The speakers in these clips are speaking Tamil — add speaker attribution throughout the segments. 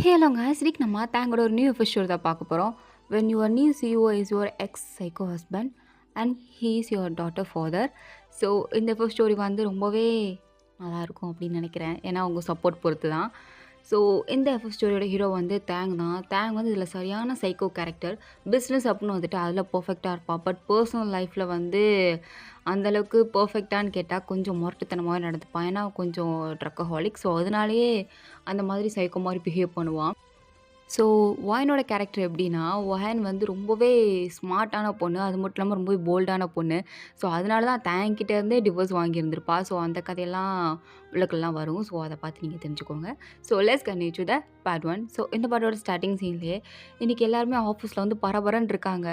Speaker 1: ஹலோ guys, இன்னைக்கு நம்ம தேங்கோட ஒரு நியூ எபிசோட் தான் பார்க்க போகிறோம். when your new CEO is your ex psycho husband and he is your daughter father. So இந்த ஃபர்ஸ்ட் ஸ்டோரி வந்து ரொம்பவே நல்லா இருக்கும் அப்படின்னு நினைக்கிறேன். ஏன்னா உங்கள் சப்போர்ட் பொறுத்து தான். ஸோ இந்த ஃபர்ஸ்ட் ஸ்டோரியோட ஹீரோ வந்து தேங் தான். தேங் வந்து இதில் சரியான சைக்கோ கேரக்டர். பிஸ்னஸ் அப்படின்னு வந்துட்டு அதில் பர்ஃபெக்டாக இருப்பான். பட் பர்சனல் லைஃப்பில் வந்து அந்தளவுக்கு பர்ஃபெக்டான்னு கேட்டால் கொஞ்சம் முரட்டுத்தனமாகவே நடந்துப்பான். ஏன்னா கொஞ்சம் ட்ரக்கஹாலிக். ஸோ அதனாலேயே அந்த மாதிரி சைக்கோ மாதிரி பிஹேவ் பண்ணுவான். ஸோ ஒயனோட கேரக்டர் எப்படின்னா, ஒயன் வந்து ரொம்பவே ஸ்மார்ட்டான பொண்ணு. அது மட்டும் இல்லாமல் ரொம்பவே போல்டான பொண்ணு. ஸோ அதனால தான் தேங்கிட்ட இருந்தே டிவோர்ஸ் வாங்கியிருந்திருப்பா. ஸோ அந்த கதையெல்லாம் உள்ளுக்கெல்லாம் வரும். ஸோ அதை பார்த்து நீங்கள் தெரிஞ்சுக்கோங்க. So let's continue to the part 1. So இந்த பாட்டோட ஸ்டார்டிங் சீன்லேயே இன்றைக்கி எல்லாருமே ஆஃபீஸில் வந்து பரபரன்னு இருக்காங்க.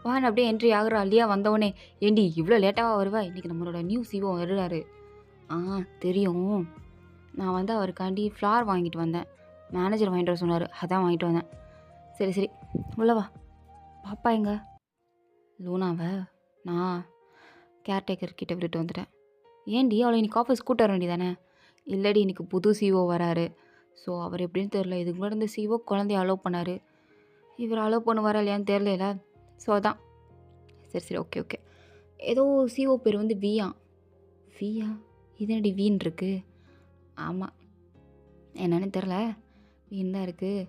Speaker 1: ஒயன் அப்படியே என்ட்ரி ஆகுற அல்லியா வந்தவொடனே, ஏண்டி இவ்வளோ லேட்டாக வருவா? இன்றைக்கி நம்மளோட நியூ சிஓ வருவார். தெரியும். நான் வந்து அவருக்காண்டி ஃப்ளார் வாங்கிட்டு வந்தேன். மேனேஜர் வாங்கிட்டு வர சொன்னார், அதான் வாங்கிட்டு வந்தேன். சரி சரி உள்ளவா. பாப்பா எங்க? லூனாவை நான் கேர்டேக்கர் கிட்ட விட்டுட்டு வந்துட்டேன். ஏன்டி அவளை இன்னைக்கு ஆஃபீஸ் கூட்ட வர வேண்டியதானே? இல்லடி, இன்னைக்கு புது சிஓ வராரு. ஸோ அவர் எப்படின்னு தெரில. இதுக்கு முன்னாடி இந்த சிஓ குழந்தைய அலோவ் பண்ணார். இவர் அலோவ் பண்ணுவாரா இல்லையான்னு தெரில. ஸோ அதான். சரி சரி ஓகே ஓகே. ஏதோ சிஓ பேர் வந்து வியா. வியா? இதனடி வீன் இருக்கு. ஆமாம், என்னன்னு தெரில, வீண் தான் இருக்குது.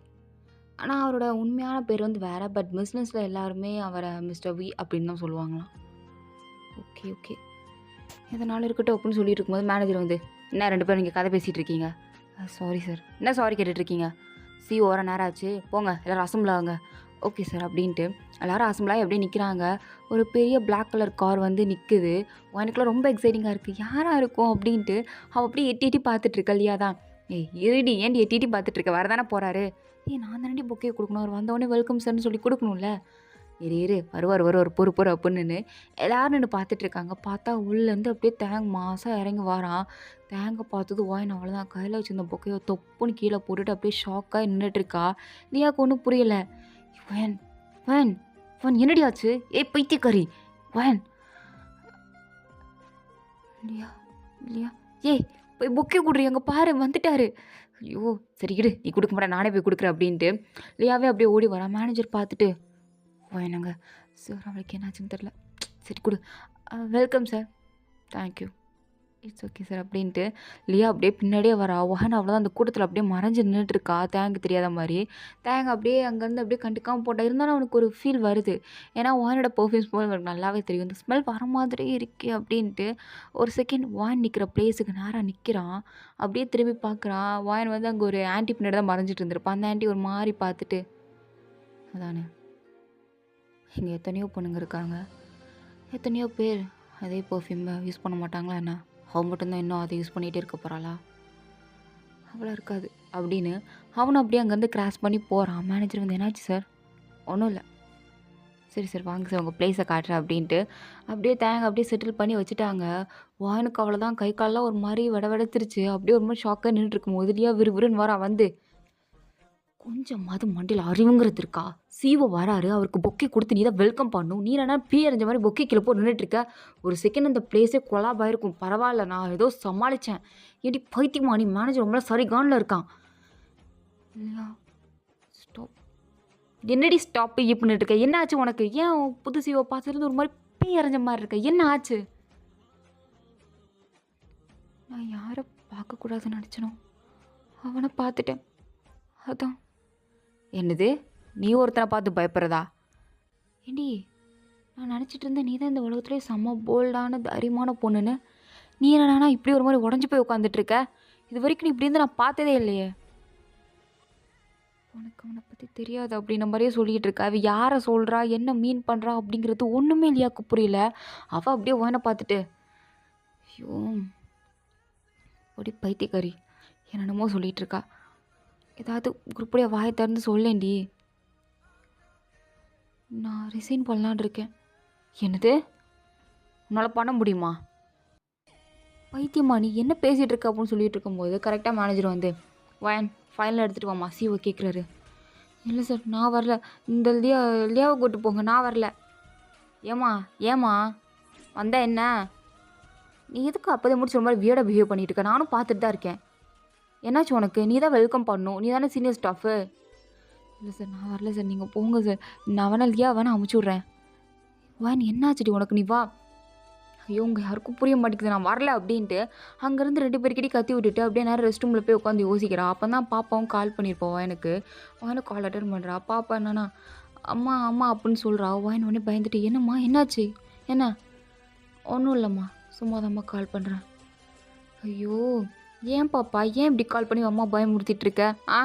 Speaker 1: ஆனால் அவரோட உண்மையான பேர் வந்து வேறு. பட் பிஸ்னஸில் எல்லாருமே அவரை மிஸ்டர் வி அப்படின்னு தான் சொல்லுவாங்களாம். ஓகே ஓகே, எதனால இருக்கட்டும் அப்படின்னு சொல்லிட்டு இருக்கும்போது மேனேஜர் வந்து, என்ன 2 பேரும் இங்கே கதை பேசிகிட்டு இருக்கீங்க? Sorry sir. என்ன சாரி கேட்டுட்ருக்கீங்க? வர நேரம் ஆச்சு, போங்க எல்லோரும் அசம்பிள் ஆகுங்க. ஓகே சார் அப்படின்ட்டு எல்லோரும் அசம்பிளாகி அப்படியே நிற்கிறாங்க. ஒரு பெரிய பிளாக் கலர் கார் வந்து நிற்குது. எனக்குலாம் ரொம்ப எக்ஸைட்டிங்காக இருக்குது. யாராக இருக்கும் அப்படின்ட்டு அவள் அப்படியே எட்டி எட்டி பார்த்துட்ருக்க இல்லையா தான். இருடி, ஏன்டி எட்டிட்டு பார்த்துட்டு இருக்க? வரதானே போகிறாரு. நான் தானே பொக்கையை கொடுக்கணும். அவர் வந்தவொடனே வெல்கம் சார்னு சொல்லி கொடுக்கணும்ல. இரு வருவார் பொறு அப்படின்னு எல்லோரும் நின்று பார்த்துட்ருக்காங்க. பார்த்தா உள்ளேருந்து அப்படியே தேங்க மாதம் இறங்கி வரான். தேங்க பார்த்தது ஓயன் அவ்வளோதான். கையில் வச்சுருந்த பொக்கையை தொப்புன்னு கீழே போட்டுட்டு அப்படியே ஷாக்காக நின்றுட்டுருக்கா. லியாவுக்கு ஒன்றும் புரியலை. வயன் வயன் வயன் என்னடி ஆச்சு? பைத்தியக்காரி வயன். லியா லியா ஏய் போய் பொக்கே கொடுறீ, அங்கே பாரு வந்துட்டாரு. ஐயோ சரி இடு, நீ கொடுக்க மாட்டேன், நானே போய் கொடுக்குறேன் அப்படின்ட்டு லியாவே அப்படியே ஓடி வரான். மேனேஜர் பார்த்துட்டு, என்னங்க சார் அவளுக்கு என்னாச்சுன்னு தெரில. சரி கொடு. Welcome sir. Thank you. It's okay sir அப்படின்ட்டு லியா அப்படியே பின்னாடியே வரா. ஒஹன் அவ்வளோதான் அந்த கூட்டத்தில் அப்படியே மறைஞ்சு நின்றுட்டுருக்கா. தேங்க் தெரியாத மாதிரி. தேங்க் அப்படியே அங்கேருந்து அப்படியே கண்டுக்காமல் போட்டால் இருந்தாலும் அவனுக்கு ஒரு ஃபீல் வருது. ஏன்னா ஒஹனோட பர்ஃப்யூம் ஸ்மெல் அவனுக்கு நல்லாவே தெரியும். இந்த ஸ்மெல் வர மாதிரியே இருக்கே அப்படின்ட்டு ஒரு செகண்ட் ஒஹன் நிற்கிற பிளேஸுக்கு நேராக நிற்கிறான். அப்படியே திரும்பி பார்க்குறான். ஒஹன் வந்து அங்கே ஒரு ஆன்ட்டி பின்னாடி தான் மறைஞ்சிட்டு இருந்திருப்பான். அந்த ஆன்ட்டி ஒரு மாதிரி பார்த்துட்டு, அதானே இங்கே எத்தனையோ பொண்ணுங்க இருக்காங்க, எத்தனையோ பேர் அதே பர்ஃப்யூமை யூஸ் பண்ண மாட்டாங்களா என்ன? அவன் மட்டும்தான் இன்னும் அதை யூஸ் பண்ணிகிட்டே இருக்க போகிறாளா? அவ்வளோ இருக்காது அப்படின்னு அவனும் அப்படியே அங்கேருந்து கிராஸ் பண்ணி போகிறான். மேனேஜர் வந்து, என்னாச்சு சார்? ஒன்றும் இல்லை. சரி சார் வாங்க சார், உங்கள் பிளேஸை காட்டுறேன் அப்படின்ட்டு அப்படியே தேங்க அப்படியே செட்டில் பண்ணி வச்சுட்டாங்க. வானுக்கு அவ்வளோதான், கை காலெலாம் ஒரு மாதிரி வெடவெடுத்துருச்சு. அப்படியே ஒரு மாதிரி ஷாக்காக நின்றுட்டுருக்கும் போதுலையா விறுவிறுன்னு வரா. வந்து கொஞ்சமாவது மண்டியில் அறிவுங்கிறது இருக்கா? சிஓ வராரு, அவருக்கு பொக்கே கொடுத்து நீ தான் வெல்கம் பண்ணணும். நீ என்ன பீ அறிஞ்ச மாதிரி பொக்கே கீழே போட்டு நின்றுட்டுருக்க. ஒரு செகண்ட் அந்த பிளேஸே கொலாபாயிருக்கும். பரவாயில்ல, நான் ஏதோ சமாளித்தேன். ஏடி பைத்தியமா நீ? மேனேஜர் ரொம்ப சரி கானில் இருக்கான். இல்லையா? ஸ்டாப். என்னடி ஸ்டாப்பு இப்படின்னு இருக்க? என்ன ஆச்சு உனக்கு? ஏன் புது சிஓ பார்த்துருந்து ஒரு மாதிரி பீ அறிஞ்ச மாதிரி இருக்க? என்ன ஆச்சு? நான் யாரை பார்க்கக்கூடாதுன்னு நினச்சனோ அவனை பார்த்துட்டேன், அதான். என்னது? நீ ஒருத்தனை பார்த்து பயப்படுறதா? ஏண்டி, நான் நினச்சிட்டு இருந்தேன் நீ தான் இந்த உலகத்துலேயே செம்ம போல்டான தைரியமான பொண்ணுன்னு. நீ என்னன்னா இப்படி ஒரு மாதிரி உடஞ்சி போய் உட்காந்துட்ருக்க? இது வரைக்கும் நீ இப்படி இருந்து நான் பார்த்ததே இல்லையே. உனக்கு அவனை பற்றி தெரியாது அப்படின்ற மாதிரியே சொல்லிகிட்டு இருக்கா. அவள் யாரை சொல்கிறா, என்ன மீன் பண்ணுறா அப்படிங்கிறது ஒன்றுமே இல்லையாக்கு புரியல. அவள் அப்படியே ஓனை பார்த்துட்டு, ஐயோ அப்படி பைத்தியக்காரி என்னென்னமோ சொல்லிகிட்டு இருக்கா. ஏதாவது குரூப்புடைய வாயை திறந்து சொல்லேண்டி. நான் ரிசைன் பண்ணலான் இருக்கேன். என்னது? உன்னால் பண்ண முடியுமா? பைத்தியமா நீ? என்ன பேசிகிட்டு இருக்க அப்படின்னு சொல்லிட்டு இருக்கும்போது கரெக்டாக மேனேஜர் வந்து, வயன் ஃபைனல் எடுத்துகிட்டு வாமா, சிஓ கேட்குறாரு. இல்லை சார் நான் வரல, இந்த லியாவை கூட்டு போங்க, நான் வரல. ஏமா வந்தா என்ன? நீ எதுக்கு அப்போதே முடிச்சு ரொம்ப மாதிரி வியர்டாக பிஹேவ் பண்ணிகிட்டு இருக்க? நானும் பார்த்துட்டு தான் இருக்கேன். என்னாச்சு உனக்கு? நீ தான் வெல்கம் பண்ணணும். நீ தானே சீனியர் ஸ்டாஃபு. இல்லை சார் நான் வரல சார், நீங்கள் போங்க சார். நான் வேணா லியா வேணா அமுச்சு விட்றேன். வான் என்னாச்சுடி உனக்கு? நீ வா. ஐயோ உங்கள் யாருக்கும் புரிய மாட்டேங்குது நான் வரல அப்படின்ட்டு அங்கேருந்து 2 பேர்கிட்டயும் கத்தி விட்டுட்டு அப்படியே நேரம் ரெஸ்ட் ரூமில் போய் உட்காந்து யோசிக்கிறா. அப்போ தான் பாப்பாவும் கால் பண்ணியிருப்போம் எனக்கு. அவனும் கால் அட்டன் பண்ணுறா. பாப்பா என்னன்னா அம்மா அம்மா அப்படின்னு சொல்கிறா. வாயின் உடனே பயந்துட்டு என்னம்மா என்னாச்சு? என்ன? ஒன்றும் இல்லைம்மா, சும்மா தாம்மா கால் பண்ணுறேன். ஐயோ ஏன் பாப்பா ஏன் இப்படி கால் பண்ணி அம்மா பயமுறுத்திட்டு இருக்க? ஆ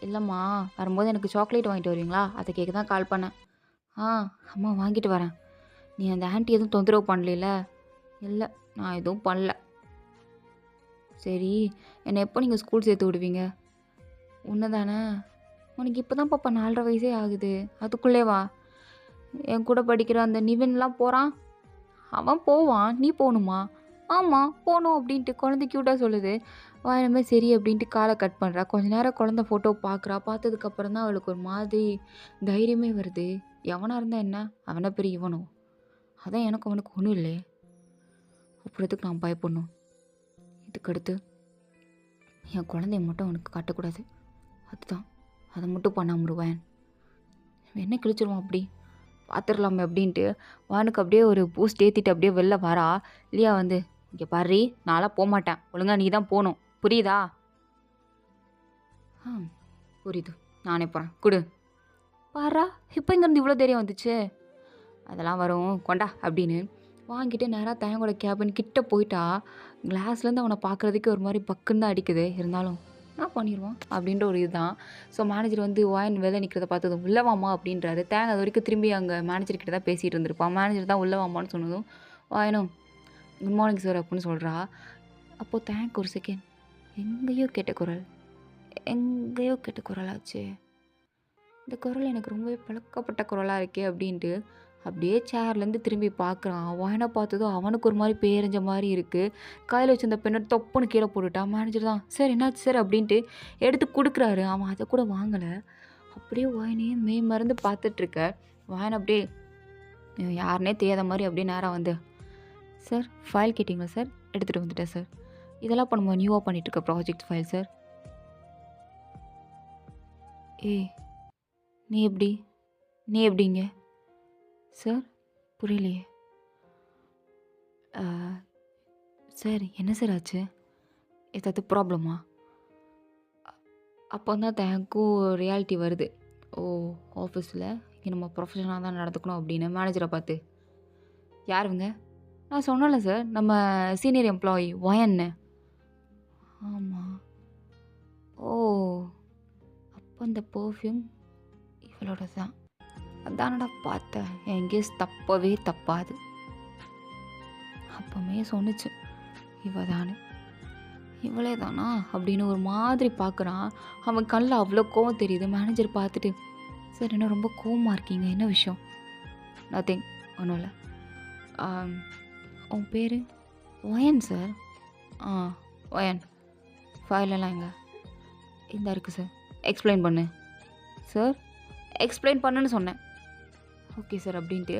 Speaker 1: இல்லைம்மா, வரும்போது எனக்கு சாக்லேட் வாங்கிட்டு வருவீங்களா? அதை கேட்க தான் கால் பண்ணேன். ஆ அம்மா வாங்கிட்டு வரேன். நீ அந்த ஆண்டி எதுவும் தொந்தரவு பண்ணல? இல்லை நான் எதுவும் பண்ணல. சரி, என்னை எப்போ நீங்கள் ஸ்கூல் சேர்த்து விடுவீங்க? உன்னை தானே? உனக்கு இப்போ தான் பாப்பா 4.5 வயசே ஆகுது, அதுக்குள்ளே வா. என் கூட படிக்கிற அந்த நிவின்லாம் போகிறான். அவன் போவான், நீ போகணுமா? ஆமாம் போகணும் அப்படின்ட்டு குழந்தை க்யூட்டாக சொல்லுது. வாயினமே சரி அப்படின்ட்டு காலை கட் பண்ணுறா. கொஞ்ச நேரம் குழந்தை ஃபோட்டோ பார்க்குறா. பார்த்ததுக்கப்புறம் தான் அவளுக்கு ஒரு மாதிரி தைரியமே வருது. எவனாக இருந்தால் என்ன, அவனை பெரிய இவனும் அதான் எனக்கு அவனுக்கு ஒன்றும் இல்லையே, அப்புறத்துக்கு நான் பயப்படணும். இதுக்கடுத்து என் குழந்தைய மட்டும் அவனுக்கு காட்டக்கூடாது, அதுதான். அதை மட்டும் பண்ணாம விடுவேன். என்ன கிழிச்சிருவான் அப்படி பார்த்துடலாமே அப்படின்ட்டு வானுக்கு அப்படியே ஒரு பூஸ்ட் ஏற்றிட்டு அப்படியே வெளில வரா. இல்லையா வந்து இங்கே பாரு, நான்லாம் போக மாட்டேன், ஒழுங்கா நீ தான் போகணும், புரியுதா? ஆ புரியுது, நானே போகிறேன், கொடு. பாரா இப்போ இங்கேருந்து இவ்வளோ தைரியம் வந்துச்சு. அதெல்லாம் வரும், கொண்டா அப்படின்னு வாங்கிட்டு நேராக தயங்கோட கேபின் கிட்ட போயிட்டா. கிளாஸ்லேருந்து அவனை பார்க்குறதுக்கு ஒரு மாதிரி பக்குன்னு தான் அடிக்குது. இருந்தாலும் என்ன பண்ணிடுவான் அப்படின்ற ஒரு இதுதான். ஸோ மேனேஜர் வந்து வாயின் வேலை நிற்கிறத பார்த்ததும் உள்ளவாமா அப்படின்றாரு. தேங்க அது வரைக்கும் திரும்பி அங்கே மேனேஜர் கிட்ட தான் பேசிகிட்டு இருந்திருப்பான். மேனேஜர் தான் உள்ளவாமான்னு சொன்னதும் வாயனும் குட் மார்னிங் சார் அப்படின்னு சொல்கிறா. அப்போது தேங்க் ஒரு செகண்ட், எங்கேயோ கேட்ட குரல், எங்கேயோ கேட்ட குரலாச்சு. இந்த குரல் எனக்கு ரொம்பவே பழக்கப்பட்ட குரலாக இருக்கே அப்படின்ட்டு அப்படியே சேர்லேருந்து திரும்பி பார்க்குறான். அவனை பார்த்ததும் அவனுக்கு ஒரு மாதிரி பேரஞ்ச மாதிரி இருக்குது. கையில் வச்சிருந்த பெண்ணை தொப்புன்னு கீழே போட்டுட்டான். மேனேஜர் தான் சார் என்னாச்சு சார் அப்படின்ட்டு எடுத்து கொடுக்குறாரு. அவன் அதை கூட வாங்கலை. அப்படியே வாயினையே மெய் மறந்து பார்த்துட்ருக்க. வாயனை அப்படியே யாருனே தெரியாத மாதிரி அப்படியே நேராக வந்து சார் ஃபைல் கேட்டிங்களா சார், எடுத்துகிட்டு வந்துட்டேன் சார். இதெல்லாம் இப்போ நம்ம நியூவாக பண்ணிகிட்ருக்க ப்ராஜெக்ட் ஃபைல் சார். ஏய் நீ எப்படிங்க சார்? புரியலையே. சார் என்ன சார் ஆச்சு? ஏதாவது ப்ராப்ளமா? அப்போ தான் தேங்க்கும் ரியாலிட்டி வருது. ஓ ஆஃபீஸில் இங்கே நம்ம ப்ரொஃபஷனலாக தான் நடந்துக்கணும் அப்படின்னு மேனேஜரை பார்த்து. யாருங்க? நான் சொன்னல சார், நம்ம சீனியர் எம்ப்ளாயி ஒயன்னு. ஆமாம். ஓ அப்போ இந்த பர்ஃப்யூம் இவளோட தான். அதானடா பார்த்தேன், என் கெஸ் தப்பவே தப்பாது. அப்போமே சொன்னிச்சு இவளே தானா அப்படின்னு ஒரு மாதிரி பார்க்குறான். அவன் கண்ணில் அவ்வளோ கோவம் தெரியுது. மேனேஜர் பார்த்துட்டு சார் என்ன ரொம்ப கோவமாக இருக்கீங்க, என்ன விஷயம்? நத்திங், ஒன்றும் இல்லை. உன் பேர்? Wine sir. ஒயன். ஃபைலெல்லாம் எங்க? இந்த இருக்குது சார். எக்ஸ்பிளைன் பண்ணு சார். எக்ஸ்பிளைன் பண்ணுன்னு சொன்னேன். ஓகே சார் அப்படின்ட்டு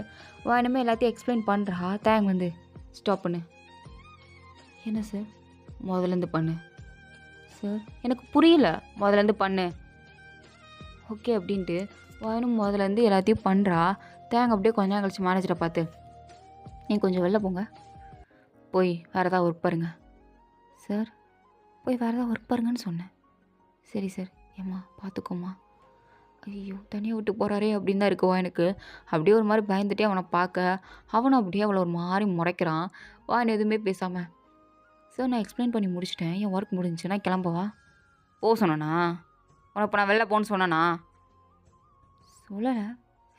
Speaker 1: வாயினமே எல்லாத்தையும் எக்ஸ்பிளைன் பண்ணுறா. தேங்க் வந்து ஸ்டாப் பண்ணு. என்ன சார்? முதலேருந்து பண்ணு சார். எனக்கு புரியல, முதலேருந்து பண்ணு. ஓகே அப்படின்ட்டு வாயினும் முதலேருந்து எல்லாத்தையும் பண்ணுறா. தேங்க அப்படியே கொஞ்ச நேரம் கழிச்சு மேனேஜரை பார்த்து நீ கொஞ்சம் வெளில போங்க, போய் வேறு ஏதாவது ஒர்க் பாருங்க. சார் போய் வேறு ஏதாவது ஒர்க் பாருங்கன்னு சொன்னேன். சரி சார், ஏம்மா பார்த்துக்கோம்மா. ஐயோ தனியாக விட்டு போகிறாரே அப்படின்னு தான் இருக்குவா எனக்கு. அப்படியே ஒரு மாதிரி பயந்துட்டே அவனை பார்க்க, அவனும் அப்படியே அவளை ஒரு மாதிரி முறைக்கிறான். வாயின் எதுவுமே பேசாமல் சார் நான் எக்ஸ்பிளைன் பண்ணி முடிச்சிட்டேன், என் ஒர்க் முடிஞ்சுன்னா கிளம்பவா? போக சொன்னானா உனக்கு? இப்போ நான் வெளில போகணுன்னு சொன்னானா? சொல்லலை,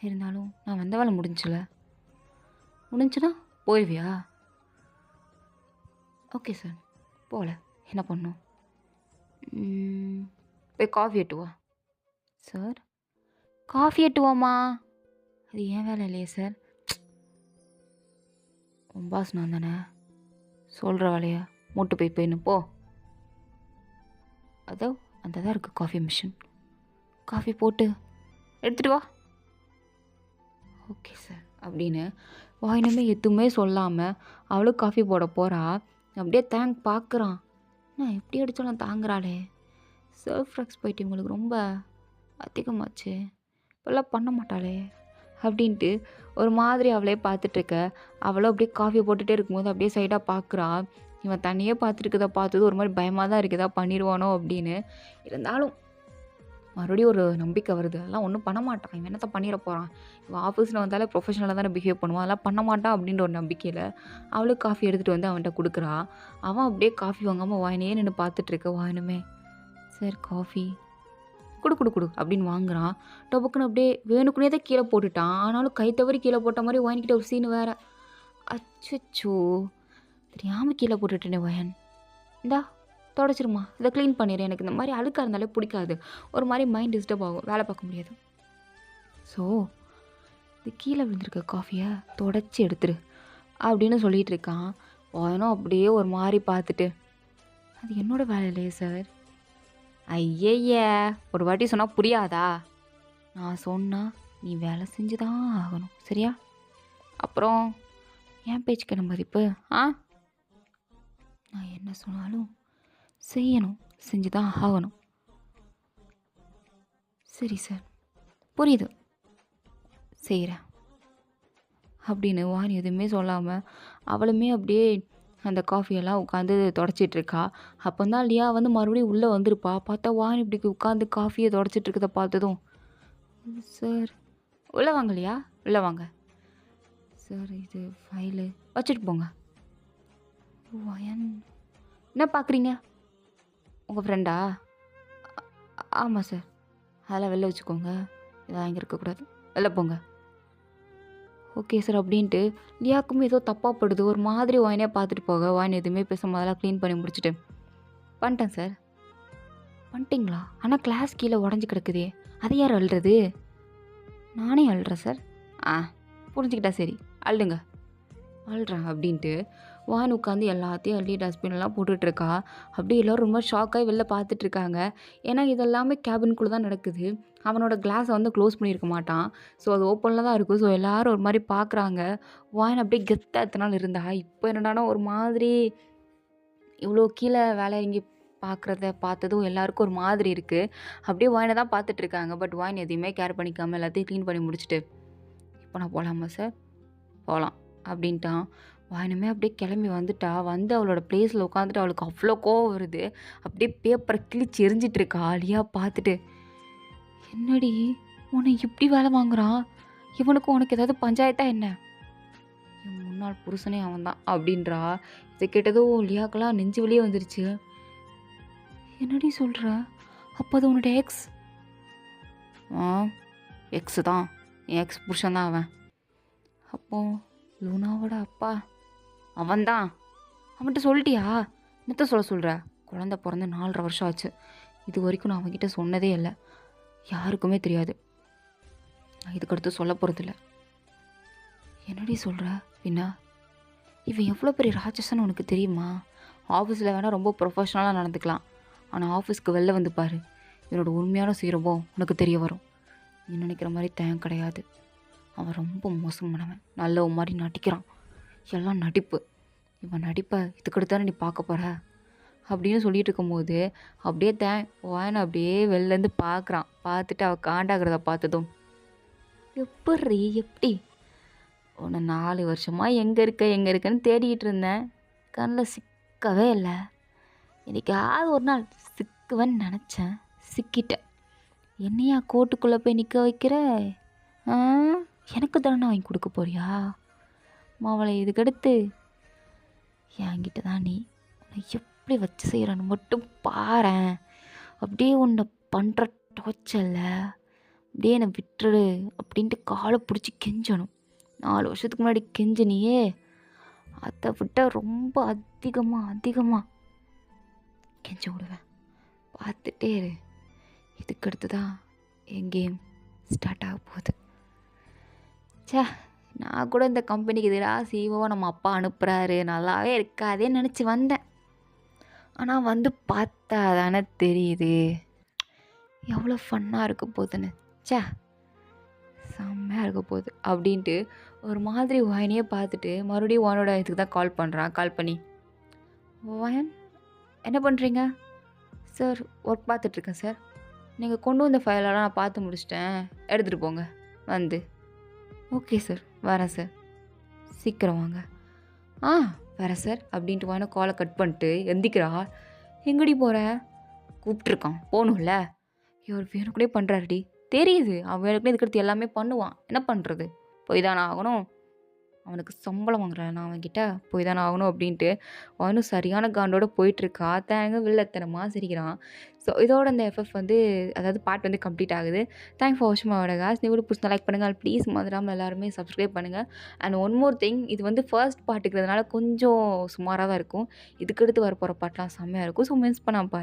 Speaker 1: இருந்தாலும் நான் வந்த வேலை முடிஞ்சில்ல. முடிஞ்சுன்னா போயிடுவியா? ஓகே சார், போகல என்ன பண்ணும்? போய் காஃபி எட்டுவா. சார் காஃபி எட்டுவாமா? அது ஏன் வேலை இல்லையே சார். உன் பாஸ் நான் தானே, சொல்கிற வேலையை மூட்டு போய் போயின்னு போ. அதோ அந்த தான் இருக்குது காஃபி மிஷின், காஃபி போட்டு எடுத்துகிட்டு வா. ஓகே சார் அப்படின்னு வாயினுமே எதுவுமே சொல்லாமல் அவளும் காஃபி போட போகிறா. அப்படியே தேங்க் பார்க்குறான். எப்படி அடித்தாலும் தாங்குறாளே, செல்ஃப் ரெஸ்பெக்ட் இவங்களுக்கு ரொம்ப அதிகமாச்சு, இப்போல்லாம் பண்ண மாட்டாளே அப்படின்ட்டு ஒரு மாதிரி அவளே பார்த்துட்ருக்க. அவளும் அப்படியே காஃபி போட்டுகிட்டே இருக்கும்போது அப்படியே சைடாக பார்க்குறா. இவன் தனியே பார்த்துட்டு பார்த்தது ஒரு மாதிரி பயமாக தான் இருக்குது, ஏதாவது பண்ணிடுவானோ அப்படின்னு. இருந்தாலும் மறுபடியும் ஒரு நம்பிக்கை வருது, அதெல்லாம் ஒன்றும் பண்ண மாட்டான், இவன் என்னத்த பண்ணிட போகிறான், இவன் ஆஃபீஸில் வந்தாலே ப்ரொஃபஷனலாக தானே பிஹேவ் பண்ணுவான், அதெல்லாம் பண்ண மாட்டான் அப்படின்ற ஒரு நம்பிக்கையில் அவளுக்கு காஃபி எடுத்துகிட்டு வந்து அவன்கிட்ட கொடுக்குறா. அவன் அப்படியே காஃபி வாங்காமல் வாயினே நின்று பார்த்துட்ருக்க. வாயினுமே சார் காஃபி குடு குடு குடு அப்படின்னு வாங்குறான். டொபக்குன்னு அப்படியே வேணுக்குனே தான் கீழே போட்டுட்டான். ஆனாலும் கை தவறி கீழே போட்ட மாதிரி வாங்கிக்கிட்ட ஒரு சீனு வேறு. அச்சோ, தெரியாமல் கீழே போட்டுட்டேனே வயன், இந்தா தொடச்சிருமா, இதை க்ளீன் பண்ணிடு, எனக்கு இந்த மாதிரி அழுக்காக இருந்தாலே பிடிக்காது, ஒரு மாதிரி மைண்ட் டிஸ்டர்ப் ஆகும், வேலை பார்க்க முடியாது. ஸோ இது கீழே விழுந்திருக்க காஃபியை தொடச்சி எடுத்துரு அப்படின்னு சொல்லிகிட்டு இருக்கான். வயனும் அப்படியே ஒரு மாதிரி பார்த்துட்டு, அது என்னோட வேலை இல்லையே சார். ஐயய்ய, ஒரு வாட்டி சொன்னால் புரியாதா? நான் சொன்னால் நீ வேலை செஞ்சு தான் ஆகணும், சரியா? அப்புறம் என் பேச்சுக்கு என்ன மதிப்பு? நான் என்ன சொன்னாலும் செய்யணும், செஞ்சு தான் ஆகணும். சரி சார், புரியுது, செய்கிறேன் அப்படின்னு வாணி எதுவுமே சொல்லாமல் அவளுமே அப்படியே அந்த காஃபியெல்லாம் உட்காந்து தொடச்சிட்ருக்கா. அப்போ தான் லியா வந்து மறுபடியும் உள்ளே வந்திருப்பா. பார்த்தா வாணி இப்படி உட்காந்து காஃபியை தொடச்சிட்ருக்கத பார்த்ததும், சார் உள்ளே வாங்க லியா, உள்ளே வாங்க சார், இது ஃபைலு வச்சுட்டு போங்க. வயன் என்ன பார்க்குறீங்க, உங்கள் ஃப்ரெண்டா? ஆமாம் சார், அதெல்லாம் வெளில வச்சுக்கோங்க, இதான் இங்கே இருக்கக்கூடாது, வெளில போங்க. ஓகே சார் அப்படின்ட்டு லியாவுக்குமே ஏதோ தப்பாக படுது. ஒரு மாதிரி வாயினே பார்த்துட்டு போக, வாயின் எதுவுமே பேசாம அதெல்லாம் க்ளீன் பண்ணி முடிச்சுட்டு, பண்ணிட்டேன் சார். பண்ணிட்டீங்களா? ஆனால் கிளாஸ் கீழே உடஞ்சி கிடக்குதே, அதை யார் அழுறது? நானே அழுறேன் சார். புரிஞ்சுக்கிட்டா சரி, அழுங்க, அழுறேன் அப்படின்ட்டு வான் உட்காந்து எல்லாத்தையும் அள்ளி டஸ்ட்பின்லாம் போட்டுட்ருக்கா. அப்படியே எல்லோரும் ரொம்ப ஷாக்காகி வெளில பார்த்துட்ருக்காங்க. ஏன்னா இதெல்லாமே கேபின்குள்ளே தான் நடக்குது. அவனோட கிளாஸை வந்து க்ளோஸ் பண்ணியிருக்க மாட்டான். ஸோ அது ஓப்பனில் தான் இருக்கும். ஸோ எல்லோரும் ஒரு மாதிரி பார்க்குறாங்க. வான் அப்படியே கெத்தாக எத்தனை நாள் இருந்தா, இப்போ என்னடானா ஒரு மாதிரி இவ்வளோ கீழே வேலை இறங்கி பார்க்குறத பார்த்ததும் எல்லாருக்கும் ஒரு மாதிரி இருக்குது. அப்படியே வாயினை தான் பார்த்துட்ருக்காங்க. பட் வாயின் எதையுமே கேர் பண்ணிக்காமல் எல்லாத்தையும் க்ளீன் பண்ணி முடிச்சுட்டு, இப்போ நான் போகலாமா சார்? போகலாம் அப்படின்ட்டான். வாயினுமே அப்படியே கிளம்பி வந்துட்டா. வந்து அவளோட பிளேஸில் உட்காந்துட்டு அவளுக்கு அவ்வளோ கோவம் வருது. அப்படியே பேப்பரை கிழிச்சு எரிஞ்சிட்ருக்கா. ஆலியா பார்த்துட்டு, என்னடி உன்னை இப்படி வேலை வாங்குறான், இவனுக்கு உனக்கு ஏதாவது பஞ்சாயத்தா என்ன? என் முன்னாள் புருஷனே அவன் தான் அப்படின்றா. இதை கேட்டதும் லியாக்கெல்லாம் நெஞ்சு வெளியே வந்துருச்சு. என்னடி சொல்கிற? அப்போ அது உன்னோட எக்ஸ்? எக்ஸு தான், என் எக்ஸ் புருஷன் தான் அவன். அப்போ லூனாவோட அப்பா அவன்தான். அவன்கிட்ட சொல்லிட்டியா? என்னத்த சொல்கிற? குழந்த பிறந்து 4.5 வருஷம் ஆச்சு. இது வரைக்கும் நான் அவன்கிட்ட சொன்னதே இல்லை, யாருக்குமே தெரியாது. நான் இதுக்கடுத்து சொல்ல போகிறதில்ல. என்னடி சொல்கிற? பின்னா இவன் எவ்வளோ பெரிய ராட்சசன்னு உனக்கு தெரியுமா? ஆஃபீஸில் வேணால் ரொம்ப ப்ரொஃபஷ்னலாக நடந்துக்கலாம், ஆனால் ஆஃபீஸ்க்கு வெளில வந்து பாரு, என்னோட உண்மையான சீரபம் உனக்கு தெரிய வரும். நீ நினைக்கிற மாதிரி தயம் கிடையாது. அவன் ரொம்ப மோசமானவன், நல்ல மாதிரி நடிக்கிறான், எல்லாம் நடிப்பு. இவன் நடிப்பை இதுக்கடுத்தானே நீ பார்க்க போகிற அப்படின்னு சொல்லிட்டு இருக்கும்போது அப்படியே வாயனை அப்படியே வெளிலேருந்து பார்க்குறான். பார்த்துட்டு அவள் காண்டாகிறத பார்த்ததும், எப்படி உன்னை 4 வருஷமாக எங்கே இருக்கேன்னு தேடிக்கிட்டு இருந்தேன், கண்ணில் சிக்கவே இல்லை. என்னைக்காவது ஒரு நாள் சிக்குவேன்னு நினச்சேன், சிக்கிட்டேன். என்னையா கோட்டுக்குள்ளே போய் நிற்க வைக்கிற? எனக்கு தானே வாங்கி கொடுக்க போறியா மாவளை? இதுக்கடுத்து என்கிட்ட தான் நீ உன்னை எப்படி வச்சு செய்கிறான்னு மட்டும் பாரேன். அப்படியே உன்னை பண்ணுற டார்ச்சரில் அப்படியே என்னை விட்டுரு அப்படின்ட்டு காலை பிடிச்சி கெஞ்சணும். 4 வருஷத்துக்கு முன்னாடி கெஞ்சினியே, அதை விட்ட ரொம்ப அதிகமாக கெஞ்ச விடுவேன். பார்த்துட்டே இரு, இதுக்கடுத்து தான் என் கேம் ஸ்டார்ட் ஆக போகுது. நான் கூட இந்த கம்பெனிக்கு எதிராக சிஓவை நம்ம அப்பா அனுப்புகிறாரு, நல்லாவே இருக்காதேன்னு நினச்சி வந்தேன். ஆனால் வந்து பார்த்தா தானே தெரியுது எவ்வளோ ஃபன்னாக இருக்க போகுதுன்னு. செம்மையாக இருக்க போகுது அப்படின்ட்டு ஒரு மாதிரி வாயினையே பார்த்துட்டு மறுபடியும் வானோட இதுக்கு தான் கால் பண்ணுறான். கால் பண்ணி, வாயன் என்ன பண்ணுறீங்க? சார் ஒர்க் பார்த்துட்ருக்கேன் சார். நீங்க கொண்டு வந்த ஃபைலெல்லாம் நான் பார்த்து முடிச்சுட்டேன். எடுத்துட்டு போங்க வந்து. Okay sir. வரேன் சார். சீக்கிரம் வாங்க. ஆ வரேன் சார் அப்படின்ட்டு வான்னு காலை கட் பண்ணிட்டு எந்திக்கிறா. எங்கடி போற? கூப்பிட்டுருக்கான். போகணும்ல. இவர் வேணுக்குனே பண்ணுறாருடி. தெரியுது. அவன் வேணுக்குனே இதுக்கடுத்து எல்லாமே பண்ணுவான். என்ன பண்ணுறது? போய் தானே ஆகணும். அவனுக்கு சம்பளம் வாங்குறேன் நான் அவன்கிட்ட. போய் தானே ஆகணும் அப்படின்ட்டு அவனும் சரியான காண்டோட போயிட்டுருக்கா. தேங்க வில்லத்தனமா சிரிக்கிறான். ஸோ இதோட இந்த எஃப்எஃப் வந்து அதாவது பார்ட் வந்து கம்ப்ளீட் ஆகுது. தேங்க்ஸ் ஃபார் வாட்சிங் மை வீடியோ காய்ஸ். இந்த வீடியோ பிடிச்சிருந்தா லைக் பண்ணுங்க. ப்ளீஸ் மறந்துடாம எல்லாருமே சப்ஸ்கிரைப் பண்ணுங்க. அண்ட் ஒன் மோர் திங், இது வந்து ஃபர்ஸ்ட் பார்ட்டுங்கிறதுனால கொஞ்சம் சுமாரா தான் இருக்கும். இதுக்கடுத்து வரப்போகிற பார்ட்லாம் செம்மையா இருக்கும். ஸோ மிஸ் பண்ணாம பாருங்க.